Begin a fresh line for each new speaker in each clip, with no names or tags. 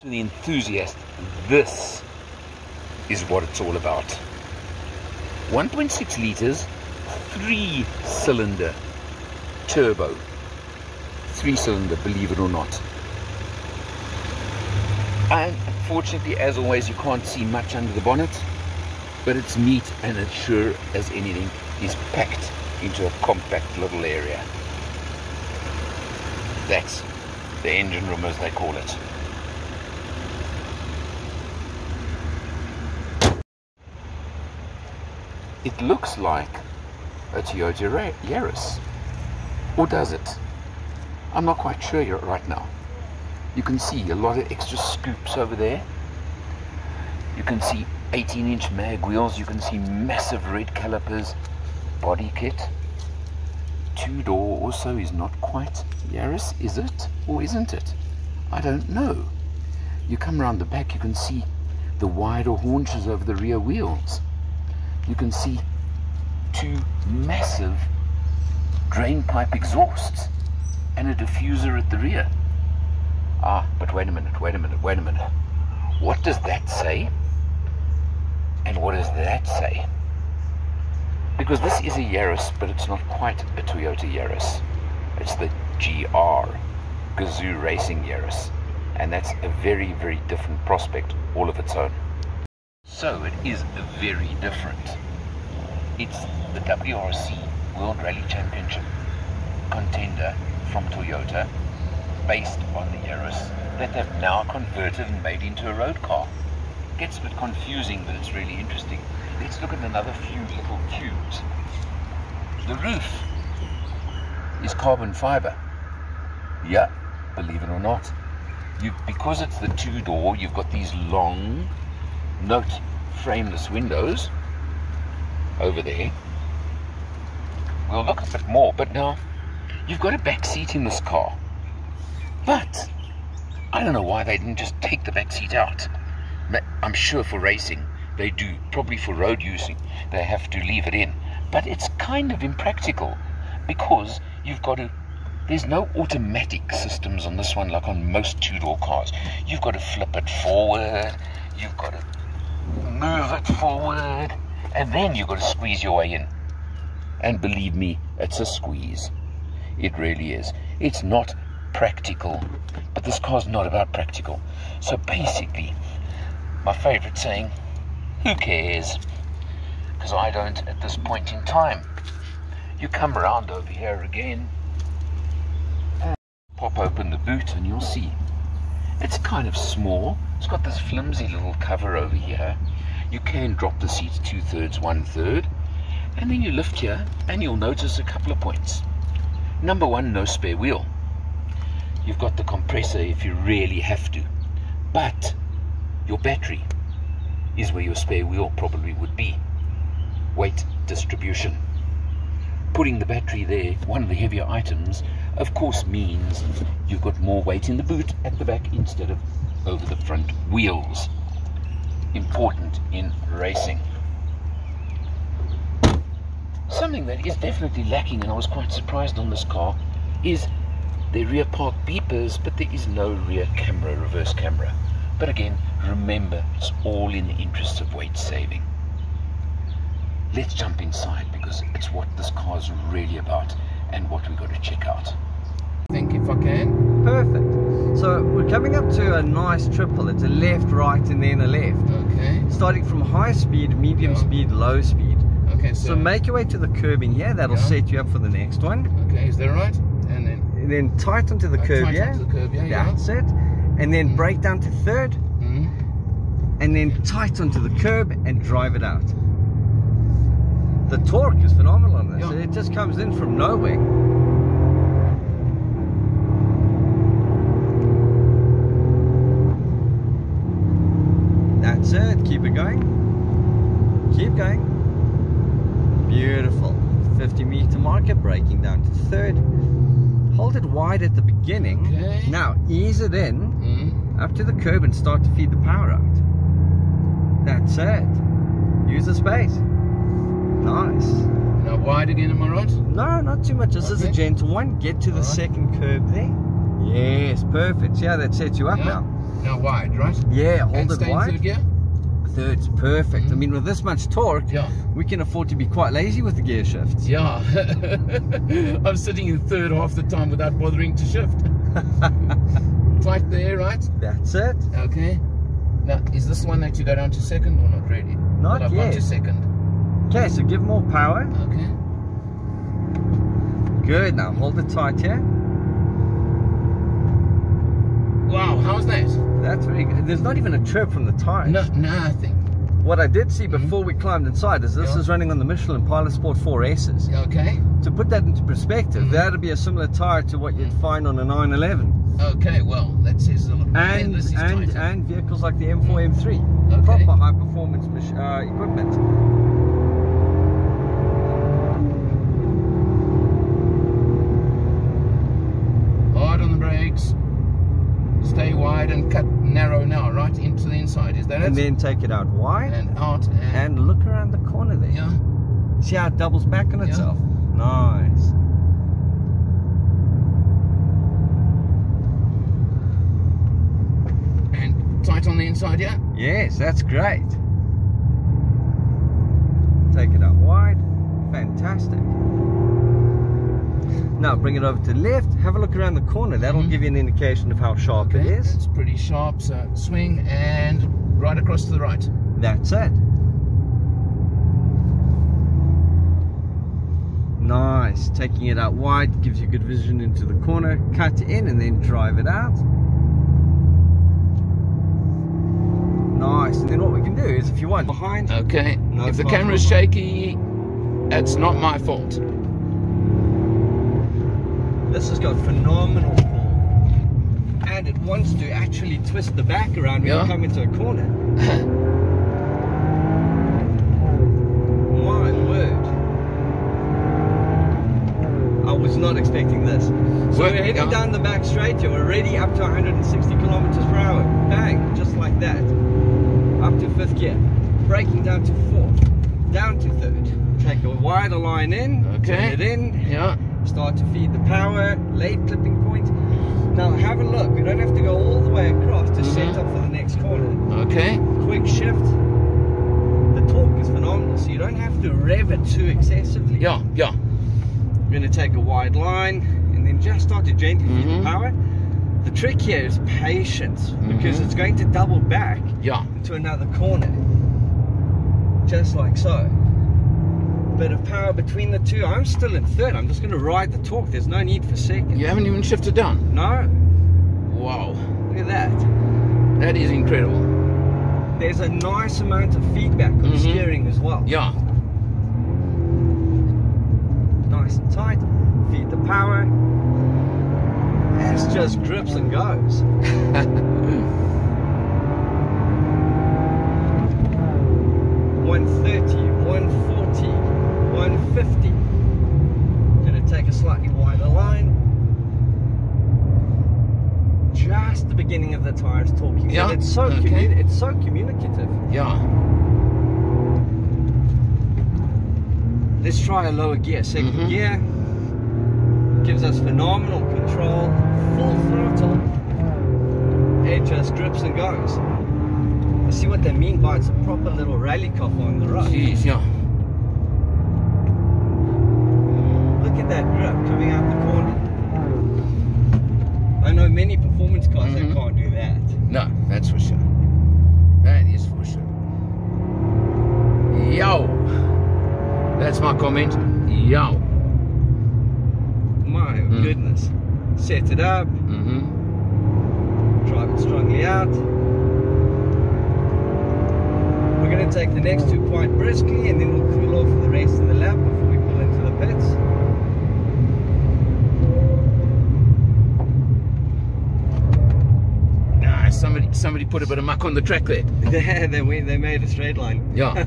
To the enthusiast, this is what it's all about. 1.6 liters, 3-cylinder turbo. 3-cylinder, believe it or not. And fortunately, as always, you can't see much under the bonnet, but it's neat, and it sure as anything is packed into a compact little area. That's the engine room, as they call it. It looks like a Toyota Yaris, or does it? I'm not quite sure right now. You can see a lot of extra scoops over there. You can see 18-inch mag wheels. You can see massive red calipers. Body kit. 2-door also is not quite Yaris, is it? Or isn't it? I don't know. You come around the back, you can see the wider haunches over the rear wheels. You can see 2 massive drain pipe exhausts and a diffuser at the rear. Ah, but wait a minute. What does that say? And what does that say? Because this is a Yaris, but it's not quite a Toyota Yaris. It's the GR Racing Yaris. And that's a very, very different prospect all of its own. So it is very different. It's the WRC World Rally Championship contender from Toyota, based on the Yaris, that they've now converted and made into a road car. Gets a bit confusing, but it's really interesting. Let's look at another few little cues. The roof is carbon fiber. Yeah, believe it or not. Because it's the 2-door, you've got these long note frameless windows over there. We'll look a bit more, but now you've got a back seat in this car. But I don't know why they didn't just take the back seat out. I'm sure for racing they do. Probably for road using they have to leave it in. But it's kind of impractical because you've got to, there's no automatic systems on this one like on most 2-door cars. You've got to flip it forward, you've got to move it forward, and then you've got to squeeze your way in. And believe me, it's a squeeze. It really is. It's not practical, but this car's not about practical. So basically, my favorite saying, who cares? Because I don't at this point in time. You come around over here again, and pop open the boot and you'll see it's kind of small. It's got this flimsy little cover over here. You can drop the seats 2/3, 1/3, and then you lift here and you'll notice a couple of points. Number one, no spare wheel. You've got the compressor if you really have to, but your battery is where your spare wheel probably would be. Weight distribution. Putting the battery there, one of the heavier items, of course means you've got more weight in the boot at the back instead of over the front wheels. Important in racing. Something that is definitely lacking, and I was quite surprised on this car, is the rear park beepers, but there is no rear camera, reverse camera. But again, remember, it's all in the interests of weight saving. Let's jump inside because it's what this car is really about and what we've got to check out. I think if I can.
Perfect. So we're coming up to a nice triple. It's a left, right, and then a left. Okay. Starting from high speed, medium speed, low speed. Okay. So make your way to the curb in here. That'll set you up for the next one.
Okay. Is that right? And then
tight onto the curb,
tight onto the curb, yeah.
That's it. And then brake down to third. And then tight onto the curb and drive it out. The torque is phenomenal on this. Yeah. It just comes in from nowhere. That's it. Keep it going. Keep going. Beautiful. 50-meter marker, braking down to third. Hold it wide at the beginning. Okay. Now ease it in up to the curb and start to feed the power out. That's it. Use the space. Nice.
Now wide again, am I right?
No, not too much. This is a gentle one. Get to the second curb there. Yes, perfect. Yeah, that sets you up now.
Now wide, right?
Yeah, hold
And
it
stay in
wide.
third gear?
Third's perfect. I mean, with this much torque, we can afford to be quite lazy with the gear shifts.
Yeah. I'm sitting in third half the time without bothering to shift. Tight there, right?
That's it.
Okay. Now, is this one that you go down to second or not really?
Not
I've
yet.
gone to second.
Okay, so give more power.
Okay.
Good. Now hold it tight here.
Wow, how's that?
That's very good. There's not even a chirp from the tires.
No, nothing.
What I did see before we climbed inside is this is running on the Michelin Pilot Sport 4S's.
Okay.
To put that into perspective, that would be a similar tire to what you'd find on a 911.
Okay, well, that says a lot.
And
this is tighter.
and vehicles like the M4, M3.
Okay.
Proper high performance equipment.
Hard on the brakes. Stay wide and cut narrow now, right into the inside. Is that it?
And then take it out wide.
And out
And look around the corner there.
yeah.
See how it doubles back on itself? Nice.
And tight on the inside, yeah?
Yes, that's great. Take it out wide. Fantastic. Now bring it over to the left. Have a look around the corner. That'll give you an indication of how sharp it is.
It's pretty sharp, so swing and right across to the right.
That's it. Nice. Taking it out wide gives you good vision into the corner. Cut in and then drive it out. Nice. And then what we can do is, if you want, behind.
Okay.
No
if the
problem.
camera's shaky, it's not my fault.
This has got phenomenal pull. And it wants to actually twist the back around when you come into a corner. My word. I was not expecting this. So we're heading down the back straight here. We're already up to 160 kilometers per hour. Bang, just like that. Up to fifth gear. Braking down to fourth. Down to third. Take a wider line in. Turn it in.
Yeah.
Start to feed the power. Late clipping point. Now have a look. We don't have to go all the way across to set up for the next corner.
Okay.
Quick shift. The torque is phenomenal, so you don't have to rev it too excessively.
Yeah, yeah.
You're going to take a wide line and then just start to gently feed the power. The trick here is patience, because it's going to double back into another corner. Just like so. Bit of power between the two. I'm still in third. I'm just going to ride the torque. There's no need for second.
You haven't even shifted down?
No.
Wow.
Look at that.
That is incredible.
There's a nice amount of feedback on the steering as well.
Yeah.
Nice and tight. Feed the power. It just grips and goes. 130, 140, 150. Gonna take a slightly wider line. Just the beginning of the tires talking.
Yeah.
And it's so it's so communicative.
Yeah.
Let's try a lower gear. Second gear gives us phenomenal control, full throttle. It just grips and goes. I see what they mean by it's a proper little rally car on the road.
Jeez, yeah.
Look at that grip coming out the corner. I know many performance cars that can't do that.
No, that's for sure. That is for sure. Yo. That's my comment. Yo.
My goodness. Set it up. Drive it strongly out. We're going to take the next two quite briskly and then we'll cool off for the rest of the lap before we pull into the pits.
Nah, somebody put a bit of muck on the track there.
They made a straight line.
Yeah.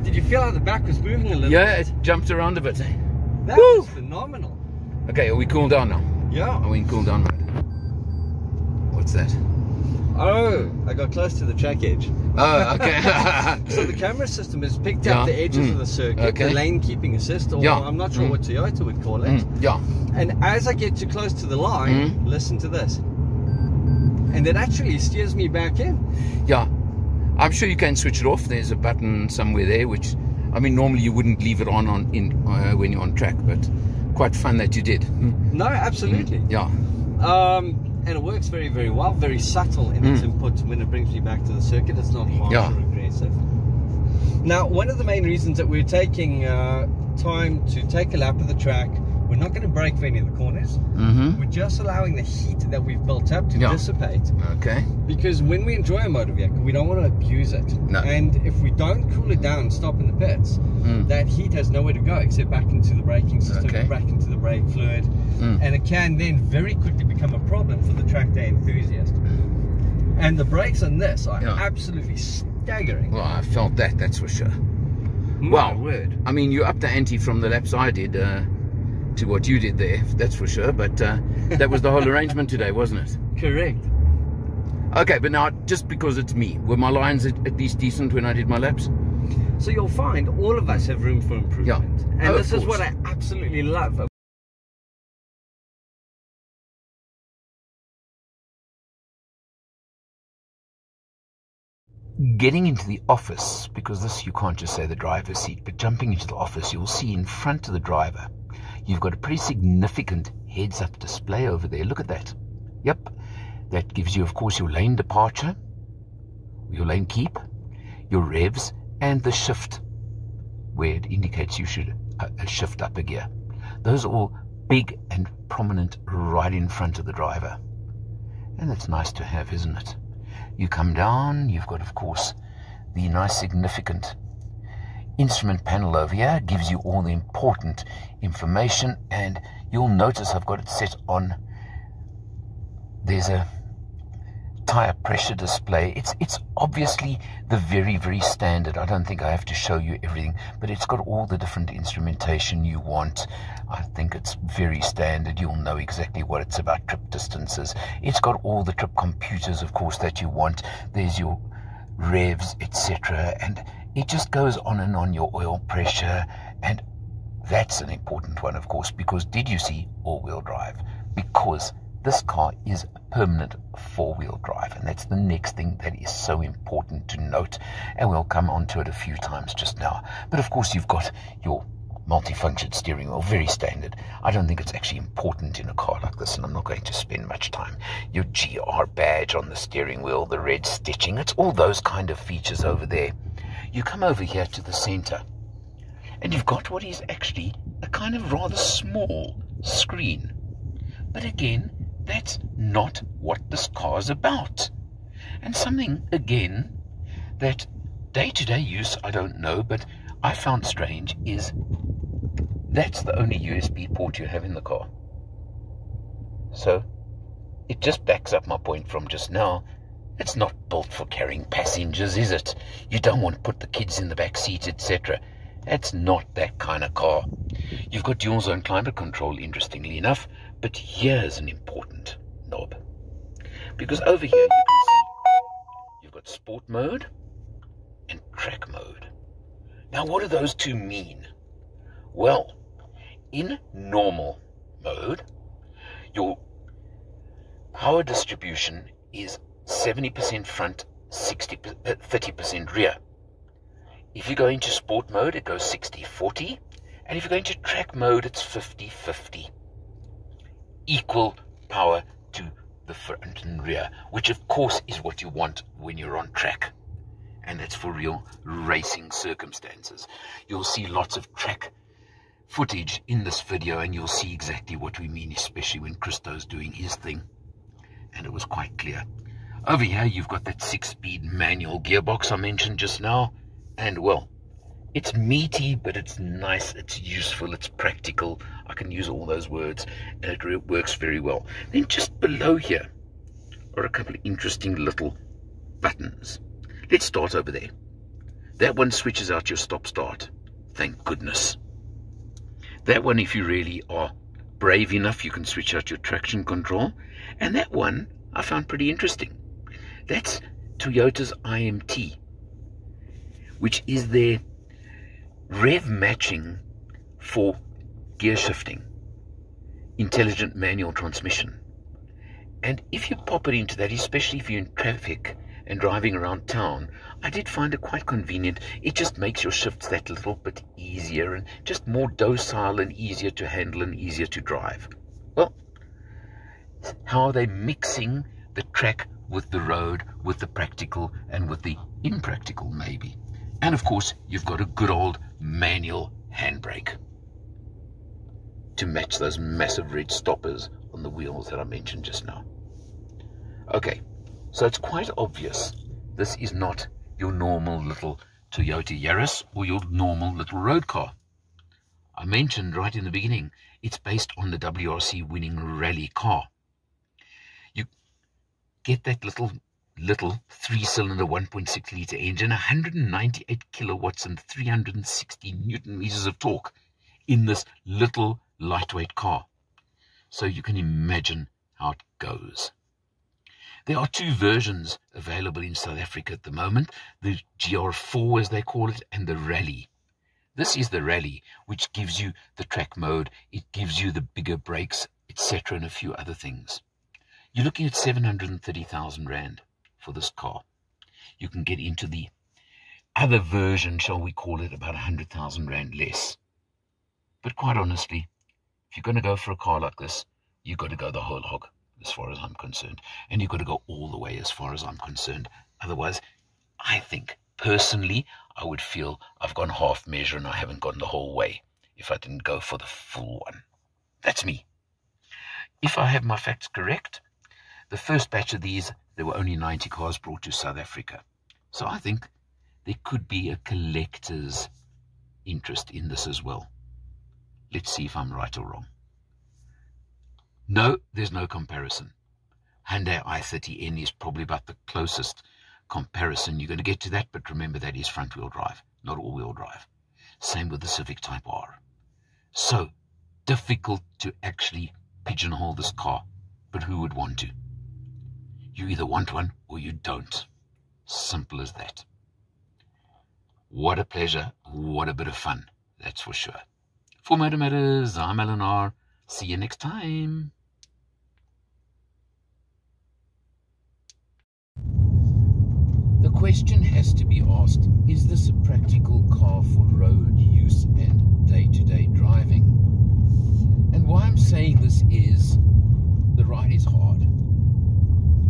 Did you feel how the back was moving a little bit?
Yeah, it jumped around a bit.
That was phenomenal.
Okay, are we cooled down now?
Yeah.
Are we in cool down mode? What's that?
Oh, I got close to the track edge.
Oh, okay.
So the camera system has picked up the edges of the circuit, the lane keeping assist, or I'm not sure what Toyota would call it.
Yeah.
And as I get too close to the line, listen to this. and it actually steers me back in.
Yeah, I'm sure you can switch it off. There's a button somewhere there, which, I mean, normally you wouldn't leave it on when you're on track, but quite fun that you did.
No, absolutely.
Yeah.
And it works very, very well, very subtle in its input when it brings me back to the circuit. It's not harsh or aggressive. Now, one of the main reasons that we're taking time to take a lap of the track, we're not going to brake for any of the corners. We're just allowing the heat that we've built up to dissipate.
Okay.
Because when we enjoy a motor vehicle, we don't want to abuse it.
No.
And if we don't cool it down and stop in the pits, that heat has nowhere to go except back into the braking system, back into the brake fluid. And it can then very quickly become a problem for the track day enthusiast. And the brakes on this are absolutely staggering.
Well, I felt that, that's for sure.
My word.
I mean, you upped the ante from the laps I did to what you did there, that's for sure, but that was the whole arrangement today, wasn't it?
Correct.
Okay, but now, just because it's me, were my lines at least decent when I did my laps?
So you'll find all of us have room for improvement. And this is what I absolutely love.
Getting into the office, because this you can't just say the driver's seat, but jumping into the office, you'll see in front of the driver, you've got a pretty significant heads-up display over there. Look at that. Yep. That gives you, of course, your lane departure, your lane keep, your revs, and the shift, where it indicates you should shift up a gear. Those are all big and prominent right in front of the driver. And that's nice to have, isn't it? You come down, you've got, of course, the nice significant instrument panel over here. It gives you all the important information, and you'll notice I've got it set on. There's a tire pressure display. It's obviously the very, very standard. I don't think I have to show you everything, but it's got all the different instrumentation you want. I think it's very standard. You'll know exactly what it's about, trip distances. It's got all the trip computers, of course, that you want. There's your revs, etc. And it just goes on and on, your oil pressure. And that's an important one, of course, because did you see all-wheel drive? Because this car is a permanent four-wheel drive, and that's the next thing that is so important to note, and we'll come onto it a few times just now. But of course, you've got your multifunction steering wheel, very standard. I don't think it's actually important in a car like this, and I'm not going to spend much time. Your GR badge on the steering wheel, the red stitching, it's all those kind of features over there. You come over here to the center, and you've got what is actually a kind of rather small screen. But again, that's not what this car's about. And something, again, that day-to-day use, I don't know, but I found strange, is that's the only USB port you have in the car. So, it just backs up my point from just now. It's not built for carrying passengers, is it? You don't want to put the kids in the back seat, etc. That's not that kind of car. You've got dual zone climate control, interestingly enough, but here's an important knob. Because over here you can see you've got sport mode and track mode. Now what do those two mean? Well, in normal mode, your power distribution is 70% front, 30% rear. If you go into sport mode, it goes 60-40. And if you go into track mode, it's 50-50. Equal power to the front and rear, which of course is what you want when you're on track. And that's for real racing circumstances. You'll see lots of track footage in this video, and you'll see exactly what we mean, especially when Christo's doing his thing. And it was quite clear. Over here, you've got that 6-speed manual gearbox I mentioned just now. And, well, it's meaty, but it's nice, it's useful, it's practical. I can use all those words, and it works very well. Then just below here are a couple of interesting little buttons. Let's start over there. That one switches out your stop-start. Thank goodness. That one, if you really are brave enough, you can switch out your traction control. And that one I found pretty interesting. That's Toyota's IMT, which is their rev matching for gear shifting, intelligent manual transmission. And if you pop it into that, especially if you're in traffic and driving around town, I did find it quite convenient. It just makes your shifts that little bit easier and just more docile and easier to handle and easier to drive. Well, how are they mixing the track with the road, with the practical and with the impractical maybe? And of course, you've got a good old manual handbrake to match those massive red stoppers on the wheels that I mentioned just now. Okay, so it's quite obvious this is not your normal little Toyota Yaris or your normal little road car. I mentioned right in the beginning, it's based on the WRC winning rally car. You get that little 3-cylinder 1.6 litre engine, 198 kilowatts and 360 Newton meters of torque in this little lightweight car. So you can imagine how it goes. There are two versions available in South Africa at the moment, the GR4 as they call it, and the Rally. This is the Rally, which gives you the track mode, it gives you the bigger brakes, etc. and a few other things. You're looking at 730,000 Rand for this car. You can get into the other version, shall we call it, about 100,000 Rand less. But quite honestly, if you're going to go for a car like this, you've got to go the whole hog, as far as I'm concerned. And you've got to go all the way as far as I'm concerned. Otherwise, I think, personally, I would feel I've gone half measure and I haven't gone the whole way if I didn't go for the full one. That's me. If I have my facts correct, the first batch of these, there were only 90 cars brought to South Africa. So I think there could be a collector's interest in this as well. Let's see if I'm right or wrong. No, there's no comparison. Hyundai i30N is probably about the closest comparison. You're going to get to that, but remember that is front-wheel drive, not all-wheel drive. Same with the Civic Type R. So, difficult to actually pigeonhole this car, but who would want to? You either want one or you don't. Simple as that. What a pleasure, what a bit of fun, that's for sure. For Motor Matters, I'm Alan R. See you next time. The question has to be asked, is this a practical car for road use and day-to-day driving? And why I'm saying this is, the ride is hard.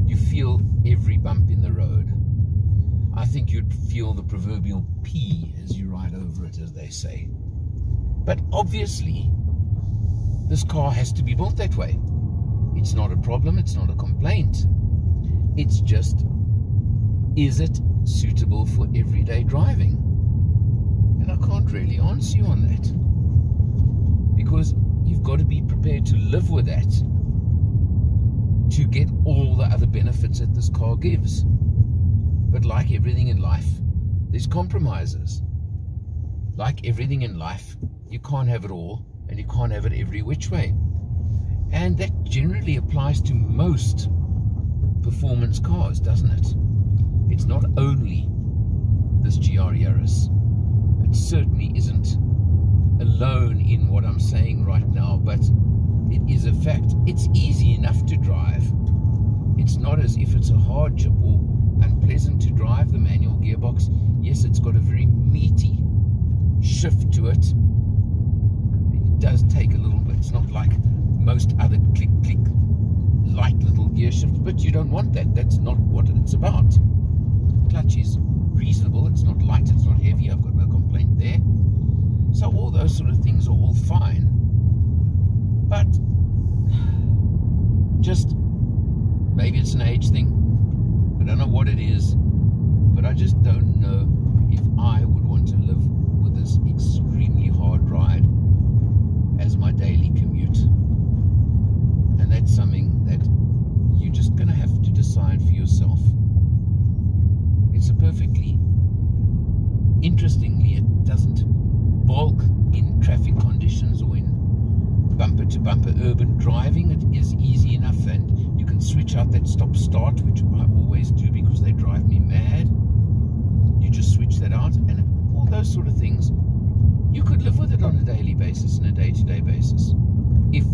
You feel every bump in the road. I think you'd feel the proverbial pee as you ride over it, as they say. But obviously, this car has to be built that way. It's not a problem, it's not a complaint. It's just, is it suitable for everyday driving? And I can't really answer you on that. Because you've got to be prepared to live with that to get all the other benefits that this car gives. But like everything in life, there's compromises. Like everything in life, you can't have it all, and you can't have it every which way. And that generally applies to most performance cars, doesn't it? It's not only this GR Yaris. It certainly isn't alone in what I'm saying right now, but it is a fact. It's easy enough to drive. It's not as if it's a hardship or unpleasant to drive. The manual gearbox, yes, it's got a very meaty shift to it. It does take a little bit. It's not like most other click light little gear shifts, but you don't want that. That's not what it's about. Clutch is reasonable. It's not light, it's not heavy. I've got no complaint there. So all those sort of things are all fine. But just maybe it's an age thing. I don't know what it is, but I just don't know if I would want to live with this extremely hard ride as my daily commute. And that's something that you're just going to have to decide for yourself. It's a perfectly, interestingly, it doesn't bulk in traffic conditions or in bumper-to-bumper urban driving. It is easy enough, and you can switch out that stop-start, which I always do because they drive me mad. You just switch that out, and all those sort of things, you could live with it on a daily basis and a day-to-day basis if